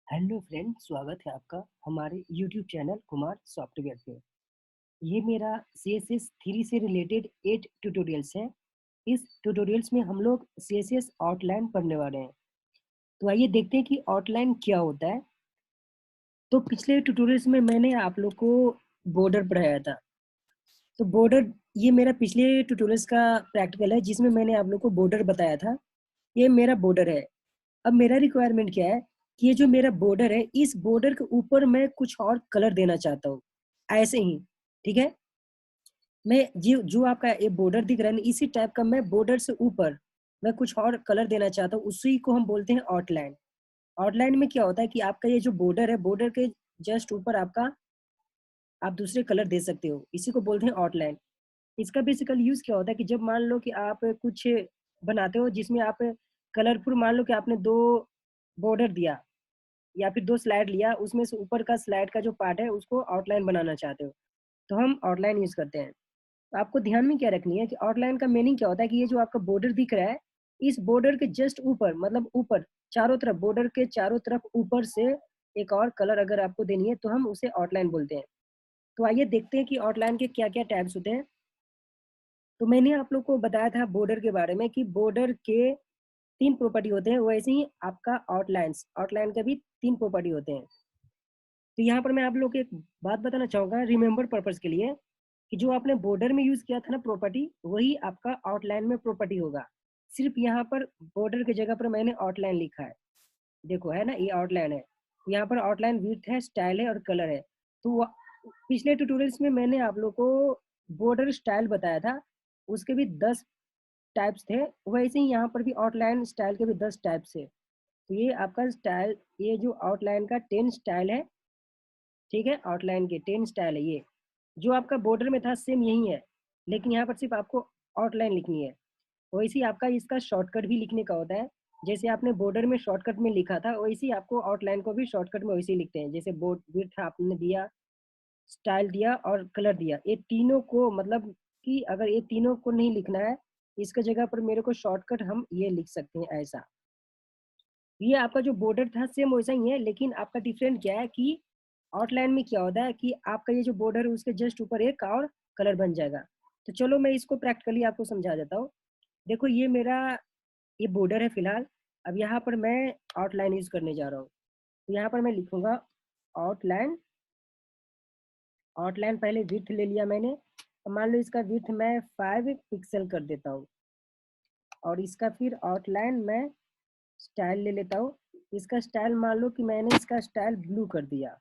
Hello friend, स्वागत है आपका हमारे यूट्यूब चैनल कुमार सॉफ्टवेयर पे। ये मेरा CSS 3 से रिलेटेड 8 ट्यूटोरियल्स हैं। इस ट्यूटोरियल्स में हम लोग CSS आउटलाइन पढ़ने वाले हैं। तो आइए देखते हैं कि आउटलाइन क्या होता है। तो पिछले ट्यूटोरियल्स में मैंने आप लोग को बॉर्डर पढ़ाया था। तो बॉर्डर ये मेरा पिछले ट्यूटोरियल्स का प्रैक्टिकल है जिसमें मैंने आप लोग को बॉर्डर बताया था। ये मेरा बॉर्डर है। अब मेरा रिक्वायरमेंट क्या है कि ये जो मेरा बॉर्डर है, इस बॉर्डर के ऊपर मैं कुछ और कलर देना चाहता हूँ, ऐसे ही। ठीक है, मैं जो जो आपका ये बॉर्डर दिख रहा है ना, इसी टाइप का मैं बॉर्डर से ऊपर मैं कुछ और कलर देना चाहता हूँ, उसी को हम बोलते हैं आउटलाइन। आउटलाइन में क्या होता है कि आपका ये जो बॉर्डर है, बॉर्डर के जस्ट ऊपर आपका आप दूसरे कलर दे सकते हो, इसी को बोलते हैं आउटलाइन। इसका बेसिकल यूज क्या होता है कि जब मान लो कि आप कुछ बनाते हो जिसमें आप कलरफुल, मान लो कि आपने दो बॉर्डर दिया या फिर दो स्लाइड लिया, उसमें से ऊपर का स्लाइड का जो पार्ट है उसको आउटलाइन बनाना चाहते हो, तो हम आउटलाइन यूज करते हैं। तो आपको ध्यान में क्या रखनी है कि आउटलाइन का मीनिंग क्या होता है कि ये जो आपका बॉर्डर दिख रहा है, इस बॉर्डर के जस्ट ऊपर, मतलब ऊपर चारों तरफ, बॉर्डर के चारों तरफ ऊपर से एक और कलर अगर आपको देनी है तो हम उसे आउटलाइन बोलते हैं। तो आइए देखते हैं कि आउटलाइन के क्या क्या टैब्स होते हैं। तो मैंने आप लोग को बताया था बॉर्डर के बारे में कि बॉर्डर के तीन प्रॉपर्टी होते हैं, वैसे ही आपका आउटलाइंस, आउटलाइन का भी तीन प्रॉपर्टी होते हैं। तो यहाँ पर मैं आप लोग को एक बात बताना चाहूँगा रिमेंबर पर्पस के लिए, कि जो आपने बॉर्डर में यूज किया था ना प्रॉपर्टी, वही आपका आउटलाइन में प्रॉपर्टी होगा। सिर्फ यहाँ पर बॉर्डर की जगह पर मैंने आउटलाइन लिखा है। देखो है ना, ये आउटलाइन है। यहाँ पर आउटलाइन विड्थ है, स्टाइल है और कलर है। तो पिछले ट्यूटोरियल्स में मैंने आप लोग को बॉर्डर स्टाइल बताया था, उसके भी 10 टाइप्स थे। वैसे ही यहाँ पर भी आउटलाइन स्टाइल के भी 10 टाइप्स है। तो ये आपका स्टाइल, ये जो आउटलाइन का 10 स्टाइल है। ठीक है, आउटलाइन के 10 स्टाइल है ये। जो आपका बॉर्डर में था सेम यही है, लेकिन यहाँ पर सिर्फ आपको आउटलाइन लिखनी है। वैसे ही आपका इसका शॉर्टकट भी लिखने का होता है। जैसे आपने बॉर्डर में शॉर्टकट में लिखा था, वैसे ही आपको आउटलाइन को भी शॉर्टकट में वैसे ही लिखते हैं। जैसे बोर्ड विड्थ आपने दिया, स्टाइल दिया और कलर दिया, ये तीनों को, मतलब कि अगर ये तीनों को नहीं लिखना है, इसके जगह पर मेरे को शॉर्टकट हम ये लिख सकते हैं ऐसा। ये आपका जो बॉर्डर था सेम वैसा ही है, लेकिन आपका डिफरेंट क्या है कि आउटलाइन में क्या होता है कि आपका ये जो बॉर्डर है उसके जस्ट ऊपर एक और कलर बन जाएगा। तो चलो मैं इसको प्रैक्टिकली आपको समझा देता हूँ। देखो ये मेरा ये बॉर्डर है फिलहाल। अब यहाँ पर मैं आउटलाइन यूज करने जा रहा हूँ। तो यहाँ पर मैं लिखूंगा आउटलाइन। आउटलाइन पहले विड्थ ले लिया मैंने। अब मान लो इसका विड्थ मैं 5 पिक्सल कर देता हूँ। और इसका फिर आउटलाइन मैं स्टाइल ले लेता हूँ। इसका स्टाइल मान लो कि मैंने इसका स्टाइल ब्लू कर दिया।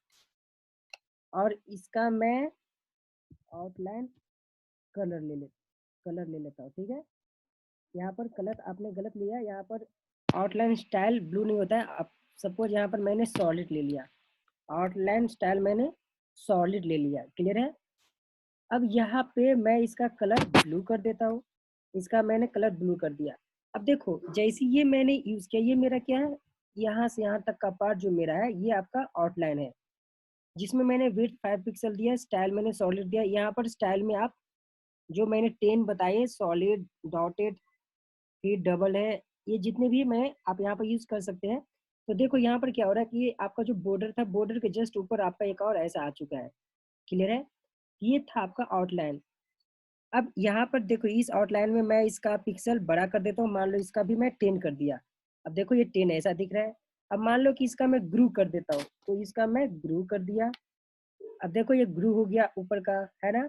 और इसका मैं आउटलाइन कलर ले लेता हूँ। ठीक है, यहाँ पर कलर आपने गलत लिया, यहाँ पर आउटलाइन स्टाइल ब्लू नहीं होता है। अब सपोज यहाँ पर मैंने सॉलिड ले लिया, आउटलाइन स्टाइल मैंने सॉलिड ले लिया। क्लियर है। अब यहाँ पे मैं इसका कलर ब्लू कर देता हूँ। इसका मैंने कलर ब्लू कर दिया। अब देखो जैसे ये मैंने यूज किया, ये मेरा क्या है, यहाँ से यहाँ तक का पार्ट जो मेरा है ये आपका आउटलाइन है, जिसमें मैंने विड्थ 5 पिक्सल दिया, स्टाइल मैंने सॉलिड दिया। यहाँ पर स्टाइल में आप जो मैंने 10 बताए, सॉलिड, डॉटेड, फिर डबल है, ये जितने भी मैं आप यहाँ पर यूज कर सकते हैं। तो देखो यहाँ पर क्या हो रहा है कि ये आपका जो बॉर्डर था, बॉर्डर के जस्ट ऊपर आपका एक और ऐसा आ चुका है। क्लियर है, ये था आपका आउटलाइन। अब यहाँ पर देखो इस आउटलाइन में मैं इसका पिक्सल बड़ा कर देता हूँ। मान लो इसका भी मैं 10 कर दिया। अब देखो ये 10 ऐसा दिख रहा है। अब मान लो कि इसका मैं ग्रू कर देता हूँ, तो इसका मैं ग्रू कर दिया। अब देखो ये ग्रू हो गया ऊपर का, है ना,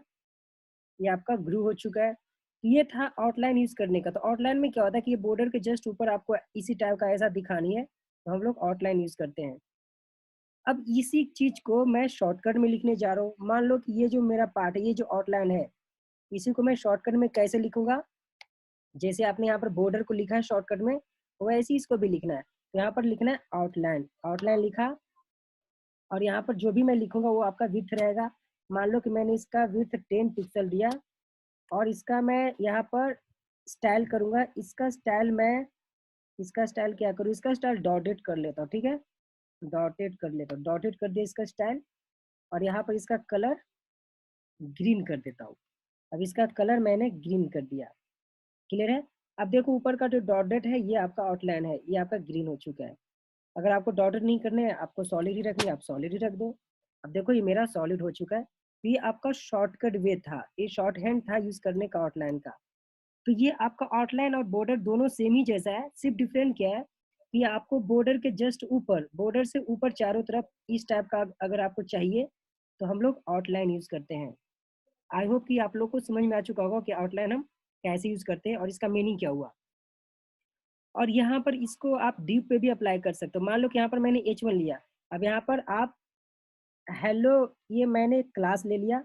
ये आपका ग्रू हो चुका है। तो ये था आउटलाइन यूज करने का। तो आउटलाइन में क्या होता है कि ये बॉर्डर के जस्ट ऊपर आपको इसी टाइप का ऐसा दिखानी है, तो हम लोग आउटलाइन यूज करते हैं। अब इसी चीज को मैं शॉर्टकट में लिखने जा रहा हूँ। मान लो कि ये जो मेरा पार्ट है, ये जो आउटलाइन है, इसी को मैं शॉर्टकट में कैसे लिखूंगा। जैसे आपने यहाँ पर बॉर्डर को लिखा है शॉर्टकट में, वैसे ही इसको भी लिखना है। तो यहाँ पर लिखना है आउटलाइन, आउटलाइन लिखा। और यहाँ पर जो भी मैं लिखूंगा वो आपका विड्थ रहेगा। मान लो कि मैंने इसका विड्थ 10 पिक्सल दिया। और इसका मैं यहाँ पर स्टाइल करूंगा। इसका स्टाइल मैं, इसका स्टाइल क्या करूँ, इसका स्टाइल डॉटेड कर लेता हूँ। ठीक है, डॉटेड कर लेता हूँ, डॉटेड कर दिया इसका स्टाइल। और यहाँ पर इसका कलर ग्रीन कर देता हूँ। अब इसका कलर मैंने ग्रीन कर दिया। क्लियर है। अब देखो ऊपर का जो डॉटेड है ये आपका आउटलाइन है, ये आपका ग्रीन हो चुका है। अगर आपको डॉटेड नहीं करने हैं, आपको सॉलिड ही रखनी है, आप सॉलिड ही रख दो। अब देखो ये मेरा सॉलिड हो चुका है। तो ये आपका शॉर्टकट वे था, ये शॉर्ट हैंड था यूज करने का आउटलाइन का। तो ये आपका आउटलाइन और बॉर्डर दोनों सेम ही जैसा है, सिर्फ डिफरेंट क्या है कि आपको बॉर्डर के जस्ट ऊपर, बॉर्डर से ऊपर चारों तरफ इस टाइप का अगर आपको चाहिए तो हम लोग आउटलाइन यूज करते हैं। आई होप कि आप लोग को समझ में आ चुका होगा कि आउटलाइन हम कैसे यूज करते हैं और इसका मीनिंग क्या हुआ। और यहाँ पर इसको आप डिव पे भी अप्लाई कर सकते हो। मान लो कि यहाँ पर मैंने H1 लिया, अब यहाँ पर आप हेलो, ये मैंने क्लास ले लिया,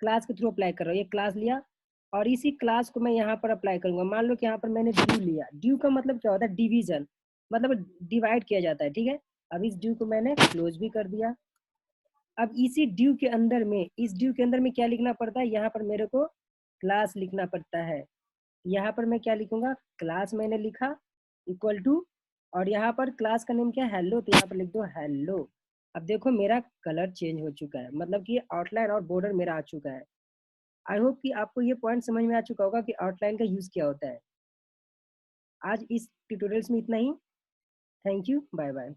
क्लास के थ्रू अप्लाई कर रहा हूँ, ये क्लास लिया और इसी क्लास को मैं यहाँ पर अप्लाई करूंगा। मान लो कि यहाँ पर मैंने ड्यू लिया, ड्यू का मतलब क्या होता है, डिवीजन, मतलब डिवाइड किया जाता है, ठीक है। अब इस ड्यू को मैंने क्लोज भी कर दिया। अब इसी ड्यू के अंदर में, इस ड्यू के अंदर में क्या लिखना पड़ता है, यहाँ पर मेरे को क्लास लिखना पड़ता है। यहाँ पर मैं क्या लिखूंगा, क्लास मैंने लिखा इक्वल टू, और यहाँ पर क्लास का नेम क्या है, हेलो, तो यहाँ पर लिख दो हेलो। अब देखो मेरा कलर चेंज हो चुका है, मतलब कि आउटलाइन और बॉर्डर मेरा आ चुका है। आई होप कि आपको ये पॉइंट समझ में आ चुका होगा कि आउटलाइन का यूज क्या होता है। आज इस ट्यूटोरियल्स में इतना ही। Thank you, bye bye.